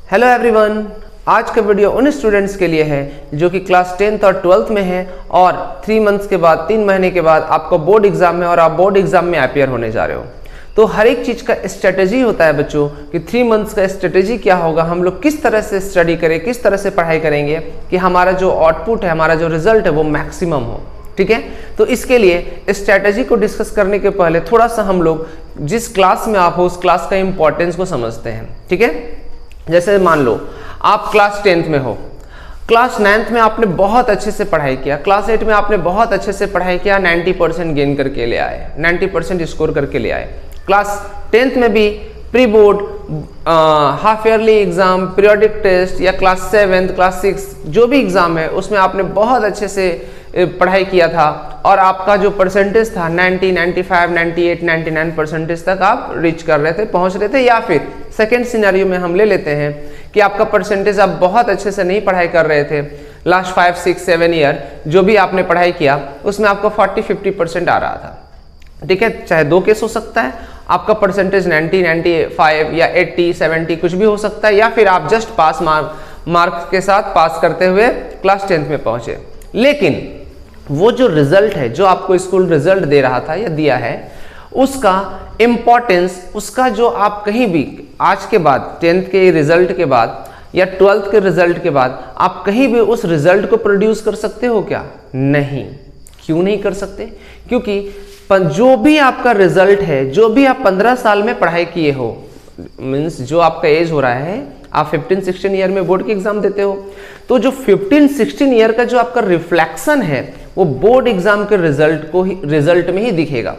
Hello everyone, आज का video उन स्टूडेंट्स के लिए है जो कि क्लास 10th और 12th में है और 3 मंथ्स के बाद 3 महीने के बाद आपका बोर्ड एग्जाम है और आप बोर्ड एग्जाम में अपीयर होने जा रहे हो। तो हर एक चीज़ का स्ट्रेटेजी होता है बच्चों कि 3 मंथ्स का स्ट्रेटेजी क्या होगा, हम लोग किस तरह से स्टडी करें, किस तरह से पढ़ाई करेंगे कि हमारा जो आउटपुट है, हमारा जो रिजल्ट है वो मैक्सिमम हो। ठीक है, तो इसके लिए स्ट्रैटेजी को डिस्कस करने के पहले थोड़ा सा हम लोग जिस क्लास में आप हो उस क्लास का इंपॉर्टेंस को समझते हैं। ठीक है, जैसे मान लो आप क्लास 10th में हो, क्लास 9th में आपने बहुत अच्छे से पढ़ाई किया, क्लास 8 में आपने बहुत अच्छे से पढ़ाई किया, 90% गेन करके ले आए, 90% स्कोर करके ले आए। क्लास 10th में भी pre board, half yearly exam, periodic test या क्लास 7th, क्लास 6 जो भी एग्जाम है उसमें आपने बहुत अच्छे से पढ़ाई किया था और आपका जो परसेंटेज था 90, 95, 98, 99 परसेंटेज तक आप रीच कर रहे थे, पहुंच रहे थे। या फिर सेकेंड सिनेरियो में हम ले लेते हैं कि आपका परसेंटेज आप बहुत अच्छे से नहीं पढ़ाई कर रहे थे, लास्ट 5, 6, 7 ईयर जो भी आपने पढ़ाई किया उसमें आपका 40-50% आ रहा था। ठीक है, चाहे दो केस हो सकता है, आपका परसेंटेज 90, 95 या 80, 70 कुछ भी हो सकता है, या फिर आप जस्ट पास मार्क्स के साथ पास करते हुए क्लास 10th में पहुंचे। लेकिन वो जो रिजल्ट है, जो आपको स्कूल रिजल्ट दे रहा था या दिया है, उसका इम्पोर्टेंस, उसका जो आप कहीं भी आज के बाद 10th के रिजल्ट के बाद या 12th के रिजल्ट के बाद आप कहीं भी उस रिजल्ट को प्रोड्यूस कर सकते हो क्या? नहीं। क्यों नहीं कर सकते? क्योंकि जो भी आपका रिजल्ट है, जो भी आप 15 साल में पढ़ाई किए हो, मीन्स जो आपका एज हो रहा है, आप 15-16 ईयर में बोर्ड के एग्जाम देते हो, तो जो 15-16 ईयर का जो आपका रिफ्लेक्शन है वो बोर्ड एग्जाम के रिजल्ट में ही दिखेगा।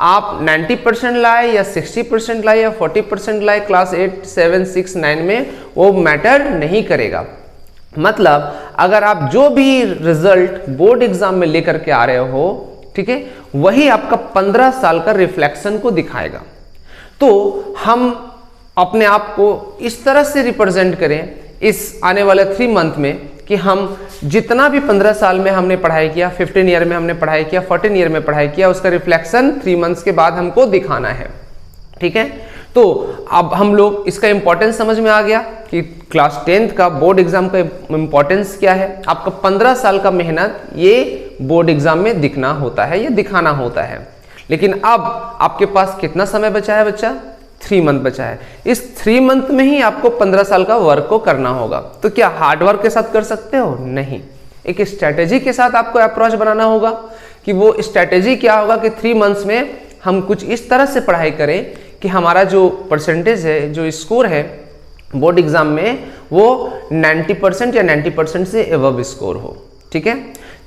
आप 90% लाए या 60% लाए या 40% लाए क्लास 8, 7, 6, 9 में, वो मैटर नहीं करेगा। मतलब अगर आप जो भी रिजल्ट बोर्ड एग्जाम में लेकर के आ रहे हो, ठीक है, वही आपका 15 साल का रिफ्लेक्शन को दिखाएगा। तो हम अपने आप को इस तरह से रिप्रेजेंट करें इस आने वाले 3 मंथ में कि हम जितना भी 15 साल में हमने पढ़ाई किया, 15 ईयर में हमने पढ़ाई किया, 14 ईयर में पढ़ाई किया, उसका रिफ्लेक्शन 3 मंथ्स के बाद हमको दिखाना है। ठीक है, तो अब हम लोग इसका इंपॉर्टेंस समझ में आ गया कि क्लास 10th का बोर्ड एग्जाम का इंपॉर्टेंस क्या है। आपका 15 साल का मेहनत ये बोर्ड एग्जाम में दिखना होता है, ये दिखाना होता है। लेकिन अब आपके पास कितना समय बचा है बच्चा? 3 मंथ बचा है। इस 3 मंथ में ही आपको 15 साल का वर्क को करना होगा। तो क्या हार्ड वर्क के साथ कर सकते हो? नहीं, एक स्ट्रैटेजी के साथ आपको अप्रोच बनाना होगा कि वो स्ट्रैटेजी क्या होगा कि 3 मंथ्स में हम कुछ इस तरह से पढ़ाई करें कि हमारा जो परसेंटेज है, जो स्कोर है बोर्ड एग्जाम में, वो 90% या 90% से एबव स्कोर हो। ठीक है,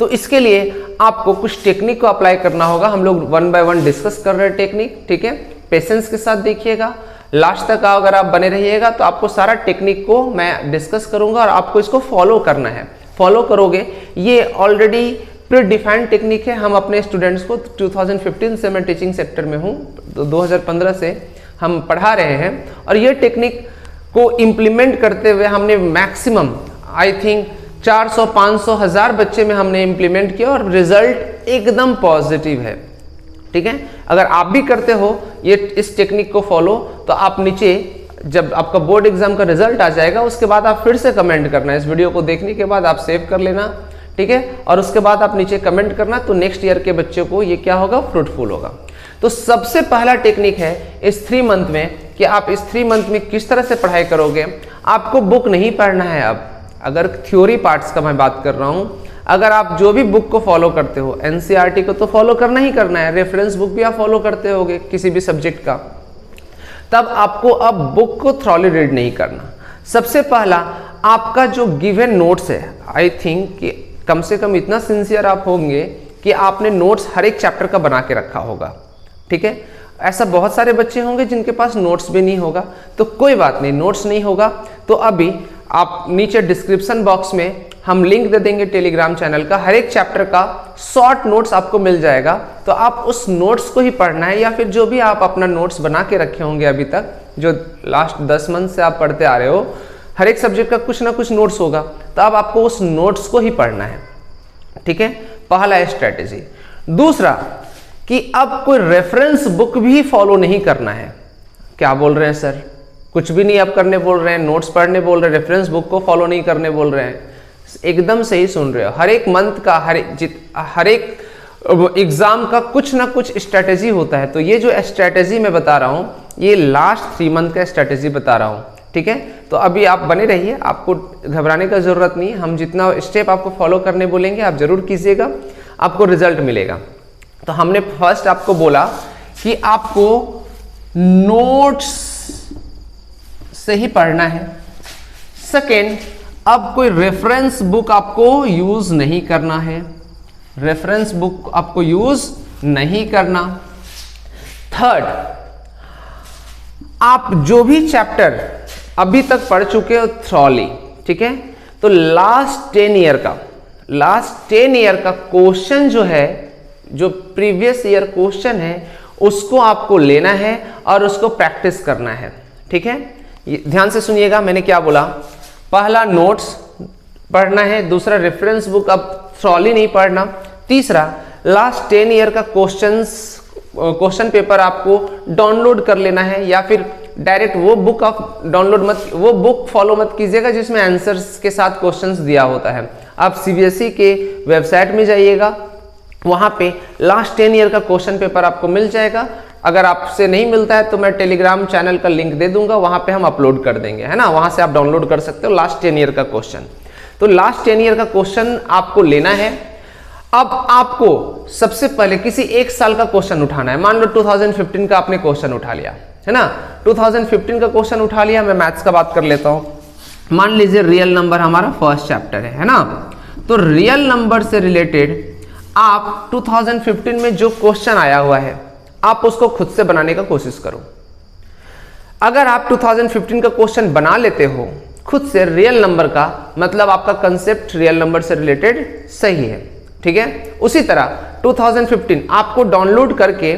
तो इसके लिए आपको कुछ टेक्निक को अप्लाई करना होगा। हम लोग 1 by 1 डिस्कस कर रहे हैं टेक्निक। ठीक है, पेशेंस के साथ देखिएगा, लास्ट तक अगर आप बने रहिएगा तो आपको सारा टेक्निक को मैं डिस्कस करूंगा और आपको इसको फॉलो करना है। फॉलो करोगे, ये ऑलरेडी प्री डिफाइंड टेक्निक है। हम अपने स्टूडेंट्स को 2015 से मैं टीचिंग सेक्टर में हूँ, तो 2015 से हम पढ़ा रहे हैं और ये टेक्निक को इम्प्लीमेंट करते हुए हमने मैक्सिमम आई थिंक 400, 500, 1000 बच्चे में हमने इम्प्लीमेंट किया और रिजल्ट एकदम पॉजिटिव है। ठीक है, अगर आप भी करते हो ये इस टेक्निक को फॉलो, तो आप नीचे जब आपका बोर्ड एग्जाम का रिजल्ट आ जाएगा उसके बाद आप फिर से कमेंट करना। इस वीडियो को देखने के बाद आप सेव कर लेना। ठीक है, और उसके बाद आप नीचे कमेंट करना, तो नेक्स्ट ईयर के बच्चों को ये क्या होगा? फ्रूटफुल होगा। तो सबसे पहला टेक्निक है इस 3 मंथ में कि आप इस 3 मंथ में किस तरह से पढ़ाई करोगे। आपको बुक नहीं पढ़ना है। अब अगर थ्योरी पार्ट्स का मैं बात कर रहा हूँ, अगर आप जो भी बुक को फॉलो करते हो, एनसीईआरटी को तो फॉलो करना ही करना है, रेफरेंस बुक भी आप फॉलो करते होगे किसी भी सब्जेक्ट का, तब आपको अब बुक को थ्रॉली रीड नहीं करना। सबसे पहला आपका जो गिवन नोट्स है, आई थिंक कि कम से कम इतना सिंसियर आप होंगे कि आपने नोट्स हर एक चैप्टर का बना के रखा होगा। ठीक है, ऐसा बहुत सारे बच्चे होंगे जिनके पास नोट्स भी नहीं होगा, तो कोई बात नहीं, नोट्स नहीं होगा तो अभी आप नीचे डिस्क्रिप्शन बॉक्स में हम लिंक दे देंगे टेलीग्राम चैनल का, हर एक चैप्टर का शॉर्ट नोट्स आपको मिल जाएगा। तो आप उस नोट्स को ही पढ़ना है, या फिर जो भी आप अपना नोट्स बना के रखे होंगे अभी तक, जो लास्ट 10 मंथ से आप पढ़ते आ रहे हो, हर एक सब्जेक्ट का कुछ ना कुछ नोट्स होगा, तो अब आपको उस नोट्स को ही पढ़ना है। ठीक है, पहला स्ट्रेटेजी। दूसरा कि अब कोई रेफरेंस बुक भी फॉलो नहीं करना है। क्या बोल रहे हैं सर? कुछ भी नहीं आप करने बोल रहे हैं, नोट्स पढ़ने बोल रहे हैं, रेफरेंस बुक को फॉलो नहीं करने बोल रहे हैं, एकदम सही सुन रहे हो। हर एक मंथ का हर एक एग्जाम का कुछ ना कुछ स्ट्रेटेजी होता है। तो ये जो स्ट्रेटेजी मैं बता रहा हूँ, ये लास्ट 3 मंथ का स्ट्रेटेजी बता रहा हूँ, ठीक है। तो अभी आप बने रहिए, आपको घबराने का जरूरत नहीं है। हम जितना स्टेप आपको फॉलो करने बोलेंगे आप जरूर कीजिएगा, आपको रिजल्ट मिलेगा। तो हमने फर्स्ट आपको बोला कि आपको नोट्स से ही पढ़ना है। सेकेंड, अब कोई रेफरेंस बुक आपको यूज नहीं करना है, रेफरेंस बुक आपको यूज नहीं करना। थर्ड, आप जो भी चैप्टर अभी तक पढ़ चुके हो थ्रॉली, ठीक है, तो लास्ट 10 ईयर का क्वेश्चन जो है, जो प्रीवियस ईयर क्वेश्चन है, उसको आपको लेना है और उसको प्रैक्टिस करना है, ठीक है। ध्यान से सुनिएगा मैंने क्या बोला। पहला नोट्स पढ़ना है, दूसरा रेफरेंस बुक अब थ्रॉली नहीं पढ़ना, तीसरा लास्ट 10 ईयर का क्वेश्चन पेपर आपको डाउनलोड कर लेना है, या फिर डायरेक्ट वो बुक आप डाउनलोड मत, वो बुक फॉलो मत कीजिएगा जिसमें आंसर्स के साथ क्वेश्चंस दिया होता है। आप सीबीएसई के वेबसाइट में जाइएगा, वहां पे लास्ट 10 ईयर का क्वेश्चन पेपर आपको मिल जाएगा। अगर आपसे नहीं मिलता है तो मैं टेलीग्राम चैनल का लिंक दे दूंगा, वहां पे हम अपलोड कर देंगे, है ना, वहां से आप डाउनलोड कर सकते हो लास्ट 10 ईयर का क्वेश्चन। तो लास्ट 10 ईयर का क्वेश्चन आपको लेना है। अब आपको सबसे पहले किसी एक साल का क्वेश्चन उठाना है। मान लो 2015 का आपने क्वेश्चन उठा लिया, है ना, 2015 का क्वेश्चन उठा लिया। मैं मैथ्स का बात कर लेता हूं। मान लीजिए रियल नंबर हमारा फर्स्ट चैप्टर है ना, तो रियल नंबर से रिलेटेड आप 2015 में जो क्वेश्चन आया हुआ है आप उसको खुद से बनाने का कोशिश करो। अगर आप 2015 का क्वेश्चन बना लेते हो खुद से रियल नंबर का, मतलब आपका कंसेप्ट रियल नंबर से रिलेटेड सही है, ठीक है। उसी तरह 2015 आपको डाउनलोड करके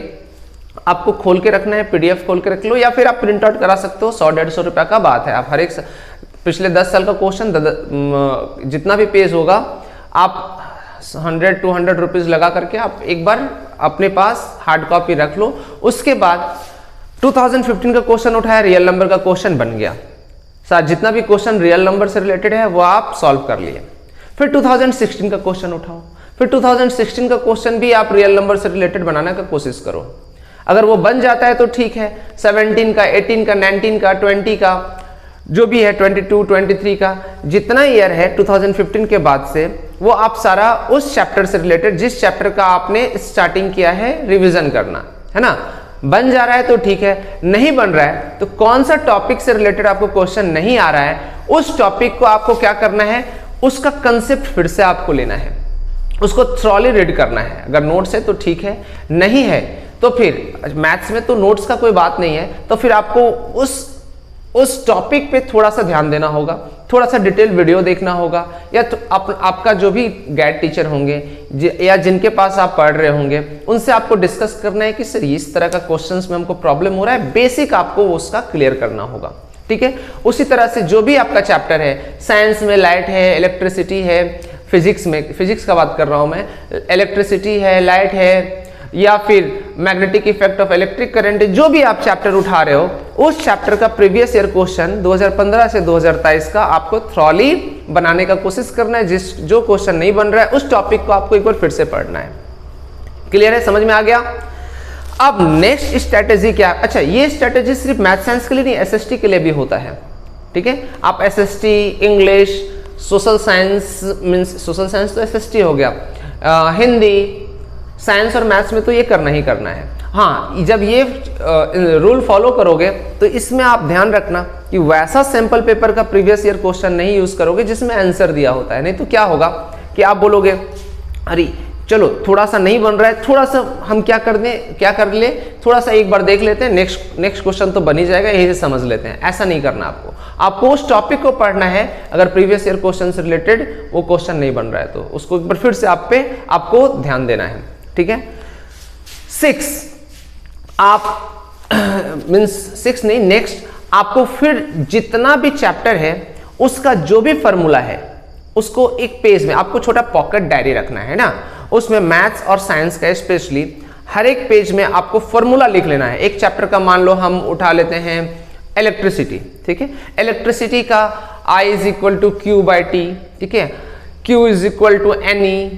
आपको खोल के रखना है, पीडीएफ खोल के रख लो, या फिर आप प्रिंट आउट करा सकते हो। 100-150 रुपया का बात है। आप हर एक पिछले 10 साल का क्वेश्चन जितना भी पेज होगा आप 100-200 रुपीज लगा करके आप एक बार अपने पास हार्ड कॉपी रख लो। उसके बाद 2015 का क्वेश्चन उठाया, रियल नंबर का क्वेश्चन बन गया, साथ जितना भी क्वेश्चन रियल नंबर से रिलेटेड है वो आप सॉल्व कर लिए। फिर 2016 का क्वेश्चन उठाओ, फिर 2016 का क्वेश्चन भी आप रियल नंबर से रिलेटेड बनाने का कोशिश करो। अगर वो बन जाता है तो ठीक है, 17 का, 18 का, 19 का, 20 का, जो भी है, 22, 23 का, जितना ईयर है 2015 के बाद से, वो आप सारा उस चैप्टर से रिलेटेड, जिस चैप्टर का आपने स्टार्टिंग किया है, रिवीजन करना है ना। बन जा रहा है तो ठीक है, नहीं बन रहा है तो कौन सा टॉपिक से रिलेटेड आपको क्वेश्चन नहीं आ रहा है, उस टॉपिक को आपको क्या करना है, उसका कंसेप्ट फिर से आपको लेना है, उसको थ्रॉली रीड करना है। अगर नोट्स है तो ठीक है, नहीं है तो फिर मैथ्स में तो नोट्स का कोई बात नहीं है, तो फिर आपको उस टॉपिक पे थोड़ा सा ध्यान देना होगा, थोड़ा सा डिटेल वीडियो देखना होगा, या तो आपका जो भी गाइड टीचर होंगे या जिनके पास आप पढ़ रहे होंगे उनसे आपको डिस्कस करना है कि सर इस तरह का क्वेश्चंस में हमको प्रॉब्लम हो रहा है, बेसिक आपको उसका क्लियर करना होगा, ठीक है। उसी तरह से जो भी आपका चैप्टर है, साइंस में लाइट है, इलेक्ट्रिसिटी है, फिजिक्स में, फिजिक्स का बात कर रहा हूं मैं, इलेक्ट्रिसिटी है, लाइट है, या फिर magnetic effect of electric current, जो भी आप चैप्टर उठा रहे हो, उस चैप्टर का प्रीवियस ईयर क्वेश्चन 2015 से 2023 का आपको थ्रॉली बनाने का कोशिश करना है। जो क्वेश्चन नहीं बन रहा है उस टॉपिक को आपको एक बार फिर से पढ़ना है। क्लियर है, समझ में आ गया। अब नेक्स्ट स्ट्रेटेजी क्या है? अच्छा, ये स्ट्रेटेजी सिर्फ मैथ साइंस के लिए नहीं, एसएसटी के लिए भी होता है, ठीक है। आप SST, English, social science, means social science तो एसएसटी हो गया, हिंदी, साइंस और मैथ्स में तो ये करना ही करना है। हाँ, जब ये रूल फॉलो करोगे तो इसमें आप ध्यान रखना कि वैसा सैंपल पेपर का प्रीवियस ईयर क्वेश्चन नहीं यूज करोगे जिसमें आंसर दिया होता है। नहीं तो क्या होगा कि आप बोलोगे अरे चलो थोड़ा सा नहीं बन रहा है, थोड़ा सा हम क्या कर ले, थोड़ा सा एक बार देख लेते हैं, नेक्स्ट क्वेश्चन तो बन ही जाएगा, यही से समझ लेते हैं। ऐसा नहीं करना आपको उस टॉपिक को पढ़ना है। अगर प्रीवियस ईयर क्वेश्चन से रिलेटेड वो क्वेश्चन नहीं बन रहा है तो उसको एक बार फिर से आपको ध्यान देना है, ठीक है। 6 आप मीन्स 6 नहीं, नेक्स्ट आपको फिर जितना भी चैप्टर है उसका जो भी फॉर्मूला है उसको एक पेज में आपको छोटा पॉकेट डायरी रखना है ना, उसमें मैथ्स और साइंस का स्पेशली हर एक पेज में आपको फॉर्मूला लिख लेना है। एक चैप्टर का मान लो हम उठा लेते हैं इलेक्ट्रिसिटी, ठीक है। इलेक्ट्रिसिटी का I is equal to Q by T, ठीक है, Q is equal to NE,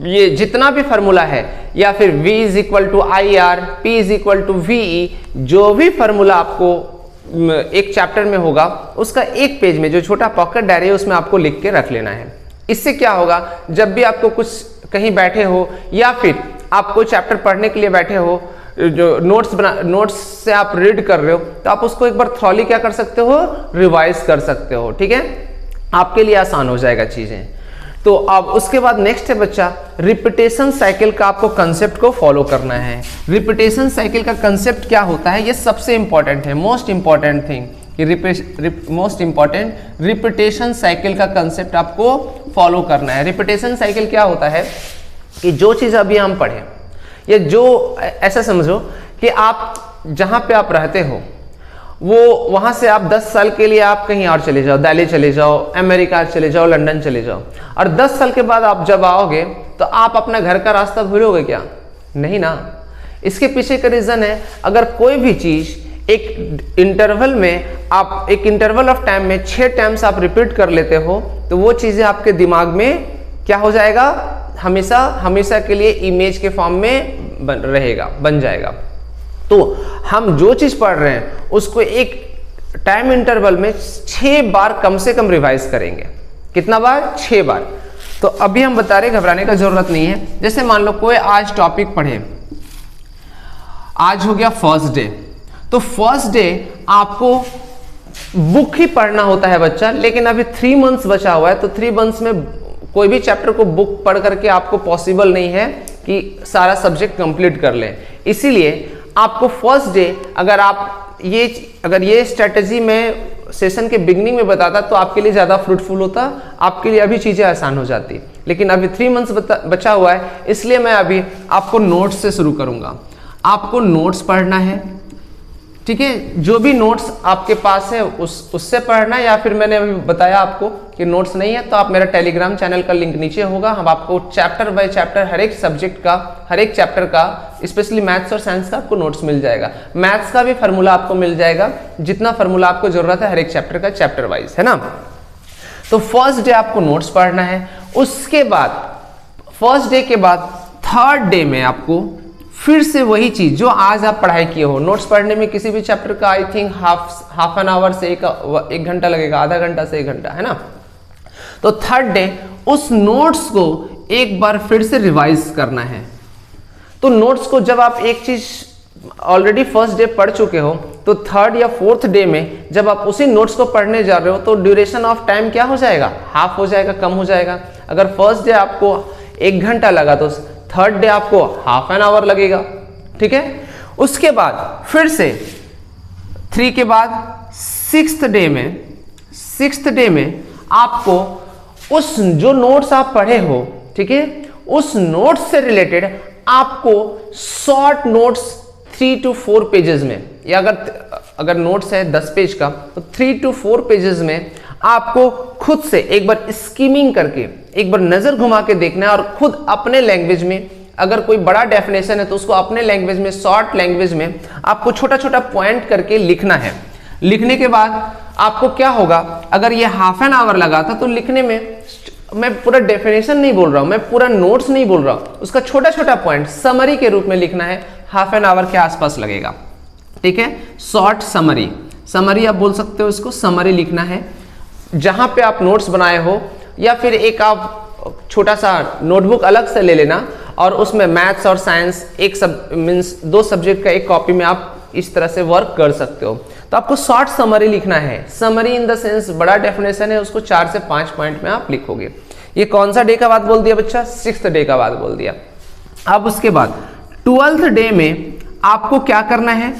ये जितना भी फार्मूला है, या फिर V is equal to IR, P is equal to VE, जो भी फार्मूला आपको एक चैप्टर में होगा उसका एक पेज में जो छोटा पॉकेट डायरी है उसमें आपको लिख के रख लेना है। इससे क्या होगा, जब भी आपको कुछ कहीं बैठे हो या फिर आप कोई चैप्टर पढ़ने के लिए बैठे हो, जो नोट्स से आप रीड कर रहे हो, तो आप उसको एक बार थॉली क्या कर सकते हो, रिवाइज कर सकते हो, ठीक है, आपके लिए आसान हो जाएगा चीजें। तो अब उसके बाद नेक्स्ट है बच्चा, रिपीटेशन साइकिल का आपको कंसेप्ट को फॉलो करना है। रिपीटेशन साइकिल का कंसेप्ट क्या होता है, ये सबसे इंपॉर्टेंट है, मोस्ट इंपॉर्टेंट थिंग कि मोस्ट इंपॉर्टेंट रिपीटेशन साइकिल का कंसेप्ट आपको फॉलो करना है। रिपीटेशन साइकिल क्या होता है कि जो चीज़ अभी हम पढ़े, या जो ऐसा समझो कि आप जहाँ पे आप रहते हो वो वहाँ से आप 10 साल के लिए आप कहीं और चले जाओ, दिल्ली चले जाओ, अमेरिका चले जाओ, लंदन चले जाओ, और 10 साल के बाद आप जब आओगे तो आप अपना घर का रास्ता भूलोगे क्या? नहीं ना। इसके पीछे का रीज़न है, अगर कोई भी चीज़ एक इंटरवल में आप एक इंटरवल ऑफ टाइम में 6 टाइम्स आप रिपीट कर लेते हो तो वो चीज़ें आपके दिमाग में क्या हो जाएगा, हमेशा हमेशा के लिए इमेज के फॉर्म में बन जाएगा। तो हम जो चीज़ पढ़ रहे हैं उसको एक टाइम इंटरवल में 6 बार कम से कम रिवाइज करेंगे। कितना बार? 6 बार। तो अभी हम बता रहे, घबराने का जरूरत नहीं है। जैसे मान लो कोई आज टॉपिक पढ़े, आज हो गया फर्स्ट डे, तो फर्स्ट डे आपको बुक ही पढ़ना होता है बच्चा, लेकिन अभी 3 मंथ्स बचा हुआ है, तो 3 मंथ्स में कोई भी चैप्टर को बुक पढ़ करके आपको पॉसिबल नहीं है कि सारा सब्जेक्ट कंप्लीट कर लें। इसीलिए आपको फर्स्ट डे अगर ये स्ट्रेटजी में सेशन के बिगनिंग में बताता तो आपके लिए ज़्यादा फ्रूटफुल होता, आपके लिए अभी चीज़ें आसान हो जाती। लेकिन अभी 3 मंथ्स बचा हुआ है, इसलिए मैं अभी आपको नोट्स से शुरू करूँगा। आपको नोट्स पढ़ना है, ठीक है, जो भी नोट्स आपके पास है उससे पढ़ना, या फिर मैंने अभी बताया आपको कि नोट्स नहीं है तो आप मेरा टेलीग्राम चैनल का लिंक नीचे होगा, हम आपको चैप्टर बाय चैप्टर हर एक सब्जेक्ट का, हर एक चैप्टर का, स्पेशली मैथ्स और साइंस का आपको नोट्स मिल जाएगा। मैथ्स का भी फार्मूला आपको मिल जाएगा, जितना फार्मूला आपको जरूरत है हर एक चैप्टर का, चैप्टर वाइज, है ना। तो फर्स्ट डे आपको नोट्स पढ़ना है। उसके बाद फर्स्ट डे के बाद थर्ड डे में आपको फिर से वही चीज जो आज आप पढ़ाई किए हो। नोट्स पढ़ने में किसी भी चैप्टर का I think half an hour से एक घंटा लगेगा, आधा घंटा से 1 घंटा, है ना। तो थर्ड डे उस नोट्स को एक बार फिर से रिवाइज करना है। तो नोट्स को जब आप एक चीज ऑलरेडी फर्स्ट डे पढ़ चुके हो तो थर्ड या फोर्थ डे में जब आप उसी नोट्स को पढ़ने जा रहे हो तो ड्यूरेशन ऑफ टाइम क्या हो जाएगा, हाफ हो जाएगा, कम हो जाएगा। अगर फर्स्ट डे आपको 1 घंटा लगा तो थर्ड डे आपको हाफ एन आवर लगेगा, ठीक है। उसके बाद फिर से 3 के बाद सिक्स्थ डे में आपको उस जो नोट्स आप पढ़े हो, ठीक है, उस नोट्स से रिलेटेड आपको शॉर्ट नोट्स 3 to 4 पेजेस में, या अगर नोट्स है 10 पेज का तो 3 to 4 पेजेस में आपको खुद से एक बार स्कीमिंग करके एक बार नजर घुमा के देखना है और खुद अपने लैंग्वेज में, अगर कोई बड़ा डेफिनेशन है तो उसको अपने लैंग्वेज में, शॉर्ट लैंग्वेज में आपको छोटा छोटा पॉइंट करके लिखना है। लिखने के बाद आपको क्या होगा, अगर ये हाफ एन आवर लगा था तो लिखने में, मैं पूरा डेफिनेशन नहीं बोल रहा हूं, मैं पूरा नोट्स नहीं बोल रहा हूं, उसका छोटा छोटा पॉइंट समरी के रूप में लिखना है, हाफ एन आवर के आसपास लगेगा, ठीक है। शॉर्ट समरी आप बोल सकते हो, इसको समरी लिखना है। जहां पे आप नोट्स बनाए हो या फिर एक आप छोटा सा नोटबुक अलग से ले लेना और उसमें मैथ्स और साइंस मीन्स 2 सब्जेक्ट का एक कॉपी में आप इस तरह से वर्क कर सकते हो। तो आपको शॉर्ट समरी लिखना है। समरी इन द सेंस बड़ा डेफिनेशन है, उसको 4 से 5 पॉइंट में आप लिखोगे। ये कौन सा डे का बात बोल दिया बच्चा? 6th डे का बात बोल दिया। अब उसके बाद 12th डे में आपको क्या करना है?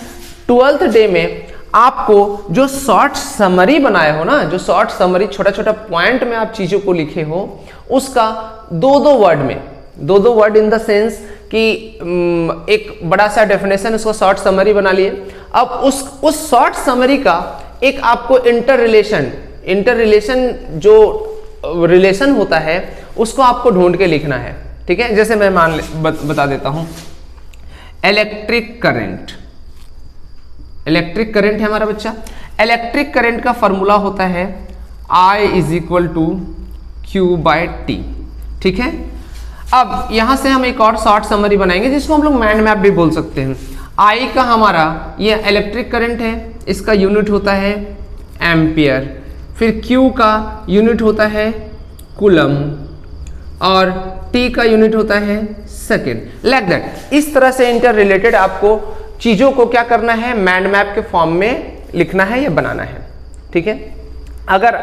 12th डे में आपको जो शॉर्ट समरी बनाए हो ना, जो शॉर्ट समरी छोटा छोटा पॉइंट में आप चीजों को लिखे हो, उसका 2-2 वर्ड में, 2-2 वर्ड इन द सेंस कि एक बड़ा सा डेफिनेशन, उसको शॉर्ट समरी बना लिए। अब उस शॉर्ट समरी का एक आपको इंटर रिलेशन जो रिलेशन होता है उसको आपको ढूंढ के लिखना है, ठीक है। जैसे मैं बता देता हूं, इलेक्ट्रिक करंट, इलेक्ट्रिक करंट है हमारा बच्चा। इलेक्ट्रिक करंट का फॉर्मूला होता है I = Q/T, ठीक है। अब यहां से हम एक और शॉर्ट समरी बनाएंगे जिसको हम लोग माइंड मैप भी बोल सकते हैं। I का हमारा ये इलेक्ट्रिक करंट है, इसका यूनिट होता है एम्पियर, फिर Q का यूनिट होता है कूलम और T का यूनिट होता है सेकेंड, लाइक दैट। इस तरह से इंटर रिलेटेड आपको चीजों को क्या करना है, माइंड मैप के फॉर्म में लिखना है या बनाना है, ठीक है। अगर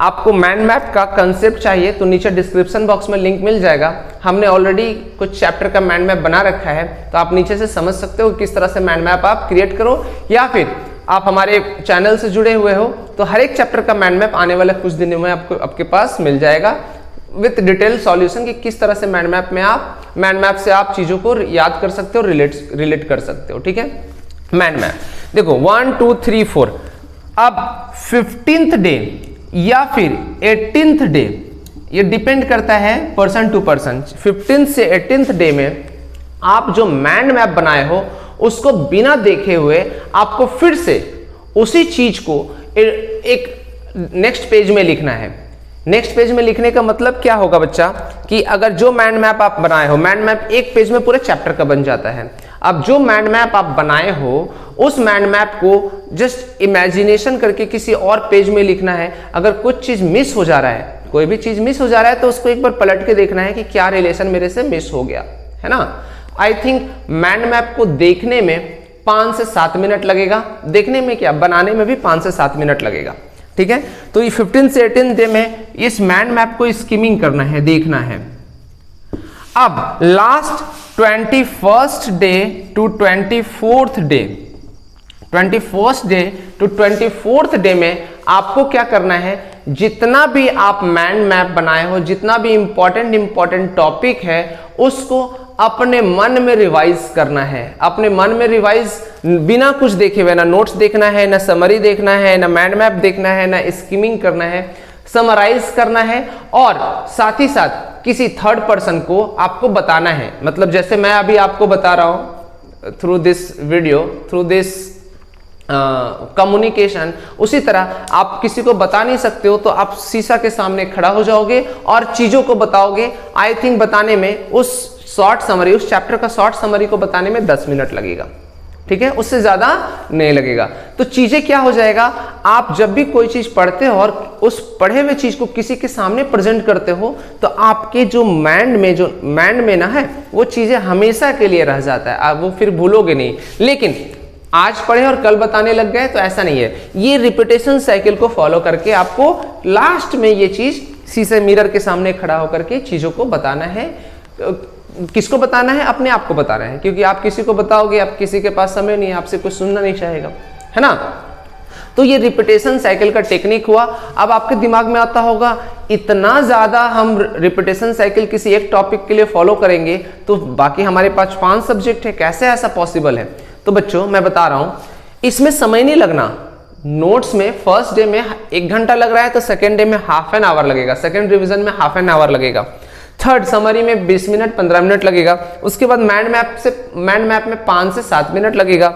आपको माइंड मैप का कंसेप्ट चाहिए तो नीचे डिस्क्रिप्शन बॉक्स में लिंक मिल जाएगा। हमने ऑलरेडी कुछ चैप्टर का माइंड मैप बना रखा है, तो आप नीचे से समझ सकते हो किस तरह से माइंड मैप आप क्रिएट करो, या फिर आप हमारे चैनल से जुड़े हुए हो तो हर एक चैप्टर का माइंड मैप आने वाले कुछ दिनों में आपको आपके पास मिल जाएगा विथ डिटेल सॉल्यूशन कि किस तरह से माइंड मैप में आप माइंड मैप से आप चीजों को याद कर सकते हो, रिलेट कर सकते हो, ठीक है। माइंड मैप देखो 1 2 3 4। अब 15th डे या फिर 18th डे, ये डिपेंड करता है पर्सन टू पर्सन। 15th से 18th डे में आप जो माइंड मैप बनाए हो उसको बिना देखे हुए आपको फिर से उसी चीज को एक नेक्स्ट पेज में लिखना है। नेक्स्ट पेज में लिखने का मतलब क्या होगा बच्चा, कि अगर जो माइंड मैप आप बनाए हो, माइंड मैप एक पेज में पूरे चैप्टर का बन जाता है। अब जो माइंड मैप आप बनाए हो उस माइंड मैप को जस्ट इमेजिनेशन करके किसी और पेज में लिखना है। अगर कुछ चीज मिस हो जा रहा है, कोई भी चीज मिस हो जा रहा है, तो उसको एक बार पलट के देखना है कि क्या रिलेशन मेरे से मिस हो गया, है ना। आई थिंक माइंड मैप को देखने में 5 से 7 मिनट लगेगा, देखने में क्या, बनाने में भी 5 से 7 मिनट लगेगा, ठीक है। तो ये 15 से 18 डे में इस माइंड मैप को स्कीमिंग करना है, देखना है। अब last 21st day to 24th day, 21st day to 24th day में आपको क्या करना है, जितना भी आप माइंड मैप बनाए हो, जितना भी इंपॉर्टेंट टॉपिक है, उसको अपने मन में रिवाइज करना है। अपने मन में रिवाइज बिना कुछ देखे हुए, ना नोट्स देखना है, ना समरी देखना है, ना माइंड मैप देखना है, ना स्कीमिंग करना है, समराइज करना है। और साथ ही साथ किसी थर्ड पर्सन को आपको बताना है। मतलब जैसे मैं अभी आपको बता रहा हूं through this video, through this communication, उसी तरह आप किसी को बता नहीं सकते हो, तो आप शीशा के सामने खड़ा हो जाओगे और चीजों को बताओगे। आई थिंक बताने में उस शॉर्ट समरी, उस चैप्टर का शॉर्ट समरी को बताने में 10 मिनट लगेगा, ठीक है, उससे ज्यादा नहीं लगेगा। तो चीजें क्या हो जाएगा, आप जब भी कोई चीज पढ़ते हो और उस पढ़े हुए चीज को किसी के सामने प्रेजेंट करते हो, तो आपके जो माइंड में ना है, वो चीजें हमेशा के लिए रह जाता है, आप वो फिर भूलोगे नहीं। लेकिन आज पढ़े और कल बताने लग गए तो ऐसा नहीं है। ये रिपीटेशन साइकिल को फॉलो करके आपको लास्ट में ये चीज शीशे मिरर के सामने खड़ा होकर के चीजों को बताना है। किसको बताना है, अपने आप को बताना है, क्योंकि आप किसी को बताओगे, आप किसी के पास समय नहीं है, आपसे कुछ सुनना नहीं चाहेगा, है ना। तो ये रिपीटेशन साइकिल का टेक्निक हुआ। अब आपके दिमाग में आता होगा, इतना ज्यादा हम रिपीटेशन साइकिल किसी एक टॉपिक के लिए फॉलो करेंगे तो बाकी हमारे पास 5 सब्जेक्ट है, कैसे ऐसा पॉसिबल है। तो बच्चों मैं बता रहा हूं, इसमें समय नहीं लगना। नोट्स में फर्स्ट डे में 1 घंटा लग रहा है तो सेकेंड डे में ½ एन आवर लगेगा, सेकेंड रिवीजन में ½ एन आवर लगेगा, थर्ड समरी में 20 मिनट 15 मिनट लगेगा, उसके बाद माइंड मैप में 5 से 7 मिनट लगेगा,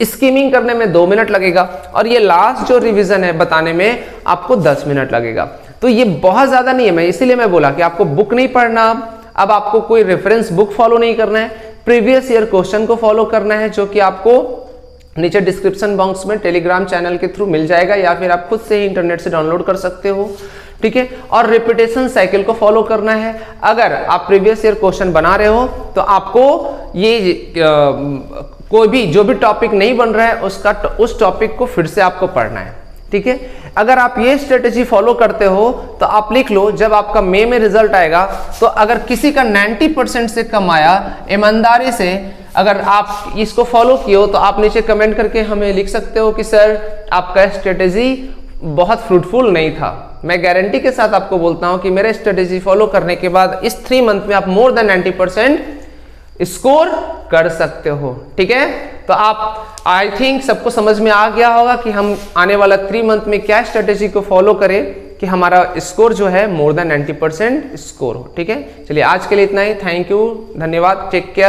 स्कीमिंग करने में 2 मिनट लगेगा, और ये लास्ट जो रिवीजन है बताने में आपको 10 मिनट लगेगा। तो ये बहुत ज्यादा नहीं है। इसीलिए मैं बोला कि आपको बुक नहीं पढ़ना, अब आपको कोई रेफरेंस बुक फॉलो नहीं करना है, प्रीवियस ईयर क्वेश्चन को फॉलो करना है, जो कि आपको नीचे डिस्क्रिप्शन बॉक्स में टेलीग्राम चैनल के थ्रू मिल जाएगा, या फिर आप खुद से ही इंटरनेट से डाउनलोड कर सकते हो, ठीक है। और रिपीटेशन साइकिल को फॉलो करना है। अगर आप प्रीवियस ईयर क्वेश्चन बना रहे हो तो आपको ये कोई भी जो भी टॉपिक नहीं बन रहा है उस टॉपिक को फिर से आपको पढ़ना है, ठीक है। अगर आप ये स्ट्रेटेजी फॉलो करते हो तो आप लिख लो, जब आपका मई में रिजल्ट आएगा तो अगर किसी का 90% से कम आया, ईमानदारी से अगर आप इसको फॉलो किए हो, तो आप नीचे कमेंट करके हमें लिख सकते हो कि सर आपका स्ट्रेटेजी बहुत फ्रूटफुल नहीं था। मैं गारंटी के साथ आपको बोलता हूं कि मेरे स्ट्रेटेजी फॉलो करने के बाद इस 3 मंथ में आप मोर देन 90% स्कोर कर सकते हो, ठीक है। तो आप आई थिंक सबको समझ में आ गया होगा कि हम आने वाला 3 मंथ में क्या स्ट्रेटेजी को फॉलो करें कि हमारा स्कोर जो है मोर देन 90% स्कोर हो, ठीक है। चलिए आज के लिए इतना ही। थैंक यू, धन्यवाद, टेक केयर।